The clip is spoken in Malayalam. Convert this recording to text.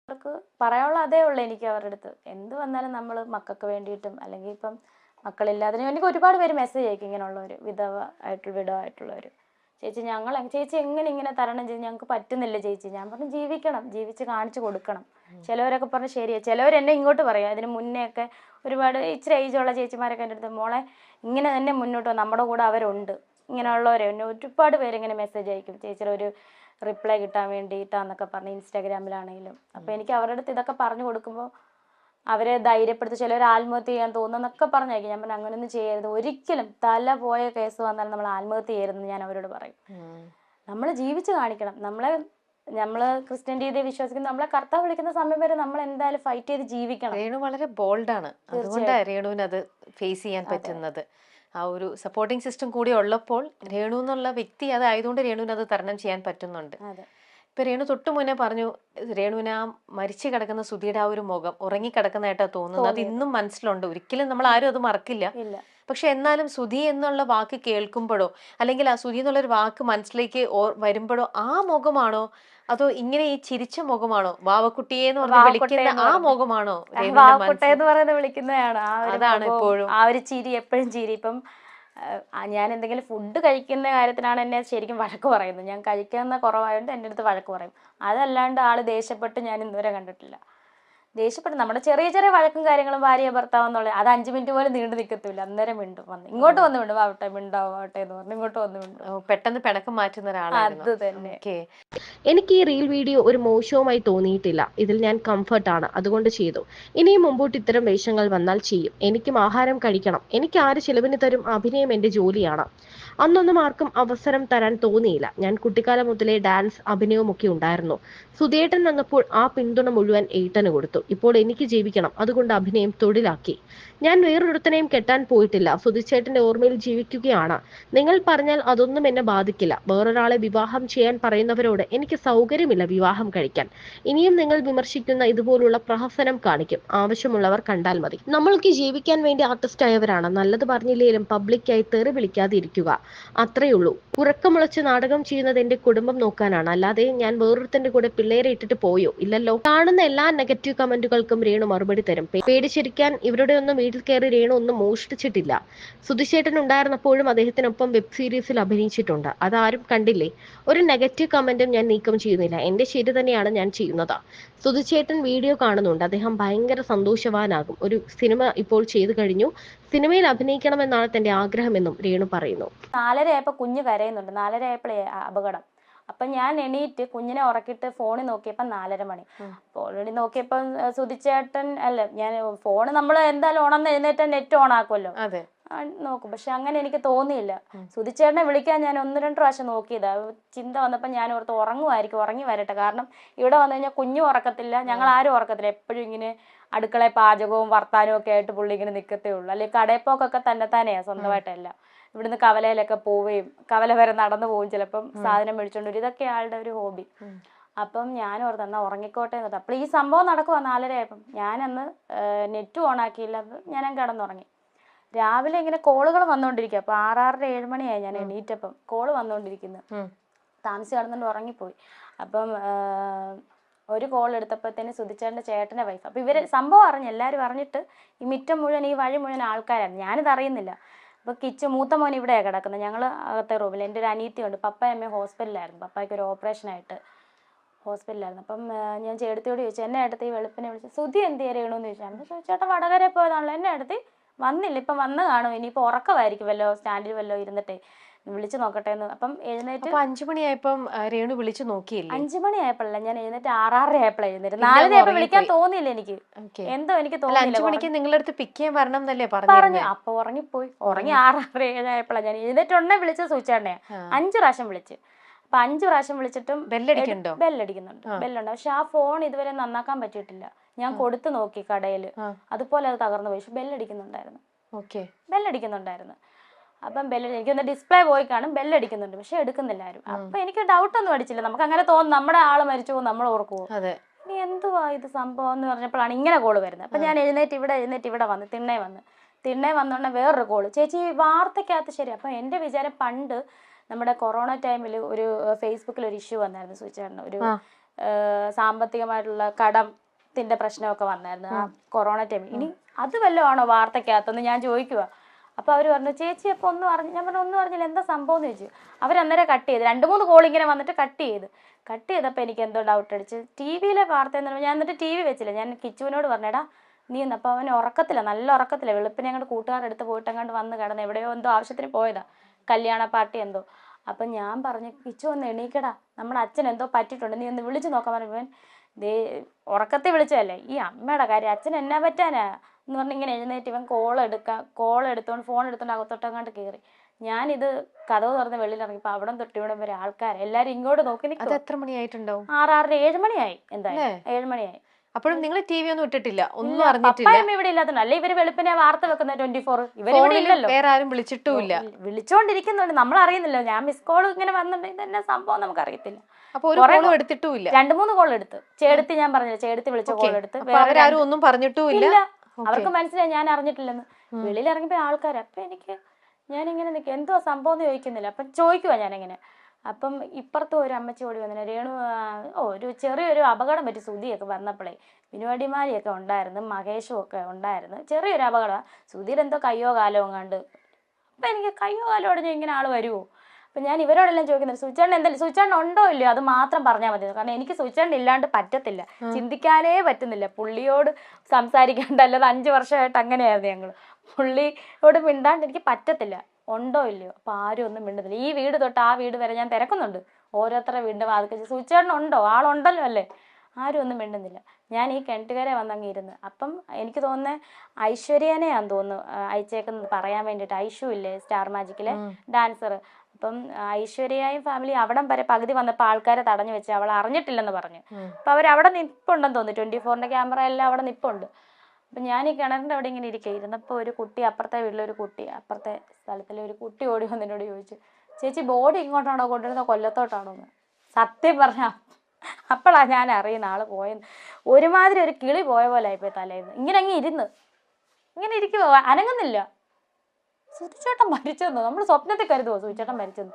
അവർക്ക് പറയാനുള്ള അതേ ഉള്ളൂ എനിക്ക് അവരുടെ അടുത്ത്. എന്ത് വന്നാലും നമ്മൾ മക്കൾക്ക് വേണ്ടിയിട്ടും അല്ലെങ്കിൽ ഇപ്പം മക്കളില്ലാതെ എനിക്ക് ഒരുപാട് പേര് മെസ്സേജ് അയക്കും ഇങ്ങനെയുള്ളവർ, വിധവായിട്ടുള്ളവർ. ചേച്ചി എങ്ങനെ ഇങ്ങനെ തരണം ചെയ്ത്, ഞങ്ങൾക്ക് പറ്റുന്നില്ല ചേച്ചി. ഞാൻ പറഞ്ഞു ജീവിക്കണം, ജീവിച്ച് കാണിച്ചു കൊടുക്കണം. ചിലവരൊക്കെ പറഞ്ഞു ശരിയാ. ചിലവർ എന്നെ ഇങ്ങോട്ട് പറയാം. അതിന് മുന്നേ ഒക്കെ ഒരുപാട് ഇച്ചിരി ഏജുള്ള ചേച്ചിമാരൊക്കെ എൻ്റെ അടുത്ത് മോളെ ഇങ്ങനെ തന്നെ മുന്നോട്ട് നമ്മുടെ കൂടെ അവരുണ്ട്, ഇങ്ങനെയുള്ളവരെ എന്നെ ഒരുപാട് പേര് ഇങ്ങനെ മെസ്സേജ് അയക്കും ചേച്ചിയുടെ ഒരു റിപ്ലൈ കിട്ടാൻ വേണ്ടിയിട്ടാന്നൊക്കെ പറഞ്ഞ് ഇൻസ്റ്റാഗ്രാമിലാണെങ്കിലും. അപ്പോൾ എനിക്ക് അവരുടെ അടുത്ത് ഇതൊക്കെ പറഞ്ഞു കൊടുക്കുമ്പോൾ അവരെ ധൈര്യപ്പെടുത്തി. ചിലർ ആത്മഹത്യ ചെയ്യാൻ തോന്നുന്നൊക്കെ പറഞ്ഞേക്കും. ഞാൻ പറഞ്ഞു അങ്ങനെയൊന്നും ചെയ്യരുത് ഒരിക്കലും. തല പോയ കേസ് വന്നാൽ നമ്മൾ ആത്മഹത്യ ചെയ്യരുതെന്ന് ഞാൻ അവരോട് പറയും. നമ്മൾ ജീവിച്ച് കാണിക്കണം. നമ്മൾ ക്രിസ്ത്യൻ രീതിയെ വിശ്വസിക്കുന്ന നമ്മളെ കർത്താവ് വിളിക്കുന്ന സമയം വരെ നമ്മൾ എന്തായാലും ഫൈറ്റ് ചെയ്ത് ജീവിക്കണം. രേണു വളരെ ബോൾഡാണ്, അതുകൊണ്ടാണ് രേണുവിന് അത് ഫേസ് ചെയ്യാൻ പറ്റുന്നത്. ആ ഒരു സപ്പോർട്ടിങ് സിസ്റ്റം കൂടി ഉള്ളപ്പോൾ രേണു എന്നുള്ള വ്യക്തി അതായതുകൊണ്ട് രേണുവിന് അത് തരണം ചെയ്യാൻ പറ്റുന്നുണ്ട്. ഇപ്പൊ രേണു തൊട്ടു മുന്നേ പറഞ്ഞു രേണുവിന് ആ മരിച്ചു കിടക്കുന്ന സുധിയുടെ ആ ഒരു മുഖം ഉറങ്ങിക്കിടക്കുന്നതായിട്ടാ തോന്നുന്നത്. അത് ഇന്നും മനസ്സിലുണ്ട്, ഒരിക്കലും നമ്മൾ ആരും അത് മറക്കില്ല. പക്ഷെ എന്നാലും സുധി എന്നുള്ള വാക്ക് കേൾക്കുമ്പോഴോ അല്ലെങ്കിൽ ആ സുധി എന്നുള്ളൊരു വാക്ക് മനസ്സിലേക്ക് വരുമ്പോഴോ ആ മുഖമാണോ അതോ ഇങ്ങനെ ഈ ചിരിച്ച മുഖമാണോ, വാവക്കുട്ടിയെ എന്ന് പറഞ്ഞ് വിളിക്കുന്ന ആ മുഖമാണോ വാവക്കുട്ടയെന്ന് പറയുന്നത് വിളിക്കുന്നതാണ്? അതാണ് ഇപ്പോഴും ആ ഒരു ചിരി, എപ്പോഴും ചിരി. ഇപ്പം ഞാൻ എന്തെങ്കിലും ഫുഡ് കഴിക്കുന്ന കാര്യത്തിനാണ് എന്നെ ശരിക്കും വഴക്ക് പറയുന്നത്. ഞാൻ കഴിക്കുന്ന കുറവായതുകൊണ്ട് എൻ്റെ അടുത്ത് വഴക്ക് പറയും. അതല്ലാണ്ട് ആൾ ദേഷ്യപ്പെട്ട് ഞാൻ ഇന്നുവരെ കണ്ടിട്ടില്ല. ദേഷ്യപ്പെട്ട് നമ്മുടെ ചെറിയ ചെറിയ വഴക്കും കാര്യങ്ങളും ഭാര്യ ഭർത്താവ് എന്നുള്ളത് അത് 5 മിനിറ്റ് പോലും നീണ്ടു നിൽക്കത്തില്ല. അന്നേരം മിണ്ടും, വന്ന് ഇങ്ങോട്ട് വന്ന് മിണ്ടും, വാവട്ടെ മിണ്ടാവട്ടെ എന്ന് പറഞ്ഞ് ഇങ്ങോട്ട് വന്ന് മിണ്ടും. പെട്ടെന്ന് പിണക്കം മാറ്റുന്ന ഒരാളായിരുന്നു. അത് തന്നെ. എനിക്ക് ഈ റീൽ വീഡിയോ ഒരു മോശവുമായി തോന്നിയിട്ടില്ല. ഇതിൽ ഞാൻ കംഫർട്ടാണ്, അതുകൊണ്ട് ചെയ്തു. ഇനിയും മുമ്പോട്ട് ഇത്തരം വേഷങ്ങൾ വന്നാൽ ചെയ്യും. എനിക്കും ആഹാരം കഴിക്കണം. എനിക്ക് ആര് ചിലവിന് തരും? അഭിനയം എന്റെ ജോലിയാണ്. അന്നൊന്നും ആർക്കും അവസരം തരാൻ തോന്നിയില്ല. ഞാൻ കുട്ടിക്കാലം മുതലേ ഡാൻസ്, അഭിനയവും ഒക്കെ ഉണ്ടായിരുന്നു. സുധിയേട്ടൻ വന്നപ്പോൾ ആ പിന്തുണ മുഴുവൻ ഏട്ടന് കൊടുത്തു. ഇപ്പോൾ എനിക്ക് ജീവിക്കണം, അതുകൊണ്ട് അഭിനയം തൊഴിലാക്കി. ഞാൻ വേറൊരുത്തനെയും കെട്ടാൻ പോയിട്ടില്ല. സുധിച്ചേട്ടന്റെ ഓർമ്മയിൽ ജീവിക്കുകയാണ്. നിങ്ങൾ പറഞ്ഞാൽ അതൊന്നും എന്നെ ബാധിക്കില്ല. വേറൊരാളെ വിവാഹം ചെയ്യാൻ പറയുന്നവരോട് എനിക്ക് സൗകര്യമില്ല വിവാഹം കഴിക്കാൻ. ഇനിയും നിങ്ങൾ വിമർശിക്കുന്ന ഇതുപോലുള്ള പ്രഹസനം കാണിക്കും. ആവശ്യമുള്ളവർ കണ്ടാൽ മതി. നമ്മൾക്ക് ജീവിക്കാൻ വേണ്ടി ആർട്ടിസ്റ്റ് ആയവരാണ്. നല്ലത് പറഞ്ഞില്ലേലും പബ്ലിക്കായി തെറി വിളിക്കാതെ ഇരിക്കുക, അത്രയുള്ളൂ. ഉറക്കമുളച്ച് നാടകം ചെയ്യുന്നത് എന്റെ കുടുംബം നോക്കാനാണ്, അല്ലാതെ ഞാൻ വേറൊരുത്തന്റെ കൂടെ പിള്ളേരെ ഇട്ടിട്ട് പോയോ? ഇല്ലല്ലോ. കാണുന്ന എല്ലാ നെഗറ്റീവ് കമന്റുകൾക്കും രേണു മറുപടി തരും. പേടിച്ചിരിക്കാൻ ഇവരുടെ ഒന്നും വീട്ടിൽ കയറി രേണു ഒന്നും മോഷ്ടിച്ചിട്ടില്ല. സുധിച്ചേട്ടൻ ഉണ്ടായിരുന്നപ്പോഴും അദ്ദേഹത്തിനൊപ്പം വെബ് സീരീസിൽ അഭിനയിച്ചിട്ടുണ്ട്. അതാരും കണ്ടില്ലേ? ഒരു നെഗറ്റീവ് കമന്റും ഞാൻ നീക്കം ചെയ്യുന്നില്ല. എന്റെ ശരി തന്നെയാണ് ഞാൻ ചെയ്യുന്നത്. സുധിച്ചേട്ടൻ വീഡിയോ കാണുന്നുണ്ട്. അദ്ദേഹം ഭയങ്കര സന്തോഷവാനാകും. ഒരു സിനിമ ഇപ്പോൾ ചെയ്തു കഴിഞ്ഞു. സിനിമയിൽ അഭിനയിക്കണമെന്നാണ് തന്റെ ആഗ്രഹമെന്നും രേണു പറയുന്നു. 4:30 ആയപ്പോൾ കുഞ്ഞ് കരയുന്നുണ്ട്. 4:30 ആയപ്പോഴേ അപകടം. അപ്പം ഞാൻ എണീറ്റ് കുഞ്ഞിനെ ഉറക്കിയിട്ട് ഫോണിൽ നോക്കിയപ്പോൾ 4:30 മണി. അപ്പോൾ ഓൾറെഡി നോക്കിയപ്പം സുധിച്ചേട്ടൻ അല്ല, ഞാൻ ഫോണ് നമ്മൾ എന്തായാലും ഉണർന്ന് എഴുന്നേറ്റ് നെറ്റ് ഓൺ ആക്കുമല്ലോ, നോക്കും. പക്ഷെ അങ്ങനെ എനിക്ക് തോന്നിയില്ല. സുധിച്ചേട്ടനെ വിളിക്കാൻ ഞാൻ 1-2 പ്രാവശ്യം നോക്കിയതാ. ചിന്ത വന്നപ്പോൾ ഞാൻ ഓർത്ത് ഉറങ്ങുമായിരിക്കും, ഉറങ്ങി വരട്ടെ. കാരണം ഇവിടെ വന്നു കഴിഞ്ഞാൽ കുഞ്ഞും ഉറക്കത്തില്ല, ഞങ്ങൾ ആരും ഉറക്കത്തില്ല. എപ്പോഴും ഇങ്ങനെ അടുക്കളയിൽ പാചകവും വർത്താനവും ഒക്കെ ആയിട്ട് പുള്ളി ഇങ്ങനെ നിൽക്കത്തേ ഉള്ളൂ. അല്ലെങ്കിൽ കടയപ്പോക്കൊക്കെ തന്നെത്താനെയാ, സ്വന്തമായിട്ടല്ല. ഇവിടുന്ന് കവലയിലൊക്കെ പോവുകയും കവല വരെ നടന്നു പോകും, ചിലപ്പം സാധനം മേടിച്ചോണ്ട് വരും. ഇതൊക്കെ ആളുടെ ഒരു ഹോബി. അപ്പം ഞാൻ ഓർത്ത് എന്നാൽ ഉറങ്ങിക്കോട്ടെ എന്ന്. അപ്പോൾ ഈ സംഭവം നടക്കുവാ 4:30 ആയപ്പം. ഞാനന്ന് നെറ്റ് ഓൺ ആക്കിയില്ല, ഞാൻ കിടന്നുറങ്ങി. രാവിലെ ഇങ്ങനെ കോളുകൾ വന്നുകൊണ്ടിരിക്കുക. അപ്പോൾ 6:30 7 മണിയായി ഞാൻ എണീറ്റപ്പം. കോള് വന്നുകൊണ്ടിരിക്കുന്നു. താമസിച്ച് കിടന്നുകൊണ്ട് ഉറങ്ങിപ്പോയി. അപ്പം ഒരു കോൾ എടുത്തപ്പോഴത്തേന് സുധിച്ചേട്ടൻ്റെ ചേട്ടൻ്റെ വൈഫ്. അപ്പോൾ ഇവർ സംഭവം എല്ലാവരും അറിഞ്ഞിട്ട് ഈ മിറ്റം മുഴുവൻ ഈ വഴി മുഴുവൻ ആൾക്കാരായിരുന്നു. ഞാനിത് അറിയുന്നില്ല. അപ്പോൾ മൂത്ത മോൻ ഇവിടെയാണ് കിടക്കുന്നത്, ഞങ്ങൾ അകത്തെ റൂമിൽ. എൻ്റെ ഒരു അനിയത്തിയുണ്ട്. പപ്പയും അമ്മയും ഹോസ്പിറ്റലിലായിരുന്നു. പപ്പായ്ക്ക് ഒരു ഓപ്പറേഷനായിട്ട് ഹോസ്പിറ്റലിലായിരുന്നു. അപ്പം ഞാൻ ചേട്ടത്തിയോട് ചോദിച്ചു, എന്നെ അടുത്ത് ഈ വെളുപ്പിനെ വിളിച്ചു സുധി എന്ത് ചെയ്യണമെന്ന് ചോദിച്ചാൽ, ചേട്ടൻ വടകര പോയതാണല്ലോ. എന്നെ അടുത്ത് വന്നില്ല, ഇപ്പം വന്ന് കാണും, ഇനിയിപ്പോൾ ഉറക്കമായിരിക്കും സ്റ്റാൻഡിൽ ഇരുന്നിട്ടേ വിളിച്ചു നോക്കട്ടെ എന്ന്. അപ്പം എഴുന്നേറ്റ് 5 മണിയായപ്പം രേണു വിളിച്ചു നോക്കിയില്ലേ? 5 മണിയായപ്പോഴല്ല ഞാൻ എഴുന്നേറ്റ്, 6:30 ആയപ്പോഴാണ് എഴുന്നേറ്റ്. 4:30 ആയപ്പോൾ വിളിക്കാൻ തോന്നിയില്ല എനിക്ക്, എന്തോ എനിക്ക് തോന്നിയില്ല. 5 മണിക്ക് നിങ്ങളുടെ അടുത്ത് പിക്ക് ചെയ്യാൻ വരണം എന്നല്ലേ പറഞ്ഞു. അപ്പൊ ഉറങ്ങിപ്പോയി. ഉറങ്ങി 6:30 7 ആയപ്പോഴാണ് ഞാൻ എഴുന്നേറ്റ്. ഉടനെ വിളിച്ചത് സൂചിച്ചേട്ടനെയാ. 5 പ്രാവശ്യം വിളിച്ച്. അപ്പൊ 5 പ്രാവശ്യം വിളിച്ചിട്ടും ബെല്ലടിക്കുന്നുണ്ട്. ബെല്ലുണ്ട്. പക്ഷെ ആ ഫോൺ ഇതുവരെ നന്നാക്കാൻ പറ്റിയിട്ടില്ല. ഞാൻ കൊടുത്തു നോക്കി കടയിൽ, അതുപോലെ അത് തകർന്നു പോയി. പക്ഷെ ബെല്ലടിക്കുന്നുണ്ടായിരുന്നു. അപ്പം എനിക്കൊന്ന് ഡിസ്പ്ലേ പോയി കാണും, ബെല്ലടിക്കുന്നുണ്ട്. പക്ഷെ എടുക്കുന്നില്ല ആരും. അപ്പൊ എനിക്ക് ഡൗട്ടൊന്നും അടിച്ചില്ല. നമുക്ക് അങ്ങനെ തോന്നും, നമ്മുടെ ആള് മരിച്ചു പോകും, നമ്മൾ ഓർക്കുമോ, ഇനി എന്തുവാ ഇത് സംഭവം എന്ന് പറഞ്ഞപ്പോഴാണ് ഇങ്ങനെ കോള് വരുന്നത്. അപ്പൊ ഞാൻ എഴുന്നേറ്റ് ഇവിടെ വന്ന് തിണ്ണേ വന്നോണ്ട് വേറൊരു കോള്, ചേച്ചി വാർത്തക്കകത്ത്. ശരി. അപ്പൊ എൻ്റെ വിചാരം പണ്ട് നമ്മുടെ കൊറോണ ടൈമിൽ ഒരു ഫേസ്ബുക്കിൽ ഒരു ഇഷ്യൂ വന്നായിരുന്നു സുചേട്ടന്. ഒരു സാമ്പത്തികമായിട്ടുള്ള കടത്തിന്റെ പ്രശ്നമൊക്കെ വന്നായിരുന്നു ആ കൊറോണ ടൈമിൽ. ഇനി അത് വല്ലതും ആണോ വാർത്തക്കകത്തെന്ന് ഞാൻ ചോദിക്കുക. അപ്പോൾ അവർ പറഞ്ഞു ചേച്ചി അപ്പോൾ ഒന്നും അറിഞ്ഞു. ഞാൻ പറഞ്ഞു ഒന്നും അറിഞ്ഞില്ല, എന്താ സംഭവം എന്ന് ചോദിച്ചു. അവരന്നേരം കട്ട് ചെയ്ത് 2-3 കോൾ ഇങ്ങനെ വന്നിട്ട് കട്ട് ചെയ്തപ്പോൾ എനിക്ക് എന്തോ ഡൗട്ട് അടിച്ച്. ടി വിയിലെ വാർത്ത എന്ന് പറഞ്ഞാൽ ഞാൻ എന്നിട്ട് ടി വി വെച്ചില്ല. ഞാൻ കിച്ചുവിനോട് പറഞ്ഞേടാ നീ എന്ന്. അപ്പോൾ അവൻ ഉറക്കത്തില്ല, നല്ല ഉറക്കത്തില്ല. വെളുപ്പിനെ അങ്ങോട്ട് കൂട്ടുകാരെടുത്ത് പോയിട്ട് അങ്ങോട്ട് വന്ന് കിടന്ന് എവിടെയോ എന്തോ ആവശ്യത്തിന് പോയതാ, കല്യാണ പാർട്ടി എന്തോ. അപ്പം ഞാൻ പറഞ്ഞു കിച്ചു ഒന്ന് എണീക്കടാ, നമ്മുടെ അച്ഛൻ എന്തോ പറ്റിയിട്ടുണ്ട്, നീ ഒന്ന് വിളിച്ച് നോക്കാൻ പറഞ്ഞവൻ ദേ ഉറക്കത്തിൽ വിളിച്ചതല്ലേ, ഈ അമ്മയുടെ കാര്യം അച്ഛൻ എന്നാ പറ്റാനാ എന്ന് പറഞ്ഞ് ഇങ്ങനെ എഴുന്നേറ്റ് ഇവൻ കോൾ എടുത്തോണ്ട് ഫോൺ എടുത്തോണ്ട് അകത്തോട്ടങ്ങാണ്ട് കയറി. ഞാനിത് കഥവ് തുറന്ന് വെളിയിൽ ഇറങ്ങിയപ്പോൾ അവിടെ തൊട്ട് ഇവിടെ വരെ ആൾക്കാർ എല്ലാവരും ഇങ്ങോട്ട് നോക്കി നിൽക്കും. എത്ര മണിയായിട്ടുണ്ടാവും? 6:30 7 മണിയായി, എന്തായാലും 7 മണിയായി. അപ്പോഴും നിങ്ങൾ ടി വി ഒന്നും ഇട്ടിട്ടില്ല, ഒന്നും അറിഞ്ഞിട്ടില്ല? പപ്പായും ഇവിടെ ഇല്ലാത്തതുകൊണ്ട്. അല്ലെ ഇവര് വെളുപ്പിനെ വാർത്ത വെക്കുന്ന 24 ഇവരിവിടെ ഇല്ലല്ലോ, വേറെ ആരും വിളിച്ചിട്ടുമില്ല. വിളിച്ചോണ്ടിരിക്കുന്നുണ്ട്, നമ്മൾ അറിയുന്നില്ല. ഞാൻ മിസ് കോൾ ഇങ്ങനെ വന്നിട്ടുണ്ടെങ്കിൽ തന്നെ സംഭവം നമുക്ക് അറിയത്തില്ല. അപ്പൊ ഒരു കോളും എടുത്തിട്ടുമില്ല? 2-3 കോൾ എടുത്ത്. ചേടത്തി ഞാൻ പറഞ്ഞില്ല, ചേടത്തി വിളിച്ച കോൾ എടുത്ത്. അവരാരും ഒന്നും പറഞ്ഞിട്ടുമില്ല, അവർക്ക് മനസ്സിലായി ഞാൻ അറിഞ്ഞിട്ടില്ലെന്ന്. വെളിയിൽ ഇറങ്ങിയപ്പോ ആൾക്കാർ. അപ്പൊ ഞാനിങ്ങനെ നിൽക്കുക, എന്തോ സംഭവം എന്ന് ചോദിക്കുന്നില്ല. അപ്പം ചോദിക്കുവാ ഞാനിങ്ങനെ. അപ്പം ഇപ്പുറത്ത് ഒരു അമ്മച്ചി ഓടി വന്നിട്ട് രേണു ഒരു ചെറിയൊരു അപകടം പറ്റി സുധിയൊക്കെ വന്നപ്പോഴേ വിനുവടിമാരിയൊക്കെ ഉണ്ടായിരുന്നു, മഹേഷും ഒക്കെ ഉണ്ടായിരുന്നു. ചെറിയൊരു അപകടം, സുധീർ എന്തോ കയ്യോ കാലോ കണ്ട്. അപ്പം എനിക്ക് കയ്യോ കാലോ ഉടനെ ഇങ്ങനെ ആൾ വരുമോ? അപ്പം ഞാൻ ഇവരോടെല്ലാം ചോദിക്കുന്നത് സ്വിച്ചേണ്ണ എന്തായാലും സ്വിച്ചേണ്ണ ഉണ്ടോ ഇല്ലയോ അത് മാത്രം പറഞ്ഞാൽ മതി. കാരണം എനിക്ക് സ്വിച്ചേണ്ണ ഇല്ലാണ്ട് പറ്റത്തില്ല, ചിന്തിക്കാനേ പറ്റുന്നില്ല. പുള്ളിയോട് സംസാരിക്കാണ്ട്, അല്ലാതെ 5 വർഷമായിട്ട് അങ്ങനെയായിരുന്നു ഞങ്ങൾ. പുള്ളിയോട് മിണ്ടാണ്ട് എനിക്ക് പറ്റത്തില്ല. ഉണ്ടോ ഇല്ലയോ? അപ്പോൾ ആരും ഒന്നും മിണ്ടുന്നില്ല. ഈ വീട് തൊട്ട് ആ വീട് വരെ ഞാൻ തിരക്കുന്നുണ്ട്, ഓരോരുത്തരുടെ വീടിൻ്റെ വാതിൽ സ്വിച്ചേണ്ണ ഉണ്ടോ, ആളുണ്ടല്ലോ അല്ലേ, ആരും ഒന്നും മിണ്ടുന്നില്ല. ഞാൻ ഈ കിണറ്റുകരെ വന്നങ്ങ് ഇരുന്ന്. അപ്പം എനിക്ക് തോന്നുന്നത് ഐശ്വര്യനെയാന്ന് തോന്നുന്നു അയച്ചേക്കുന്നത് പറയാൻ വേണ്ടിയിട്ട്. ഐഷു ഇല്ലേ സ്റ്റാർ മാജിക്കിലെ ഡാൻസർ. അപ്പം ഐശ്വര്യയും ഫാമിലി അവിടം വരെ പകുതി വന്നപ്പോൾ ആൾക്കാരെ തടഞ്ഞു വെച്ച് അവൾ അറിഞ്ഞിട്ടില്ലെന്ന് പറഞ്ഞു. അപ്പം അവരവിടെ നിൽപ്പുണ്ടെന്ന് തോന്നുന്നു, 24-ന്റെ ക്യാമറ എല്ലാം അവിടെ നിൽപ്പുണ്ട്. അപ്പം ഞാൻ ഈ കിണറിൻ്റെ അവിടെ ഇങ്ങനെ ഇരിക്കുക. ഇരുന്നപ്പോൾ ഒരു കുട്ടി, അപ്പുറത്തെ വീട്ടിലൊരു കുട്ടി, അപ്പുറത്തെ സ്ഥലത്തിലെ ഒരു കുട്ടി ഓടി വന്നതിനോട് ചോദിച്ചു, ചേച്ചി ബോഡി ഇങ്ങോട്ടാണോ കൊണ്ടുവരുന്നത് കൊല്ലത്തോട്ടാണോ എന്ന്. സത്യം പറഞ്ഞാൽ അപ്പോഴാണ് ഞാൻ അറിയുന്ന ആൾ പോയെന്ന്. ഒരുമാതിരി ഒരു കിളി പോയ പോലെ ആയിപ്പോയി തലേന്ന്. ഇങ്ങനെ ഇരിക്കുമോ, അനങ്ങുന്നില്ല. സുധിച്ചേട്ടൻ മരിച്ചെന്നോ? നമ്മൾ സ്വപ്നത്തിൽ കരുതുമോ സുധിച്ചേട്ടൻ മരിച്ചെന്ന്?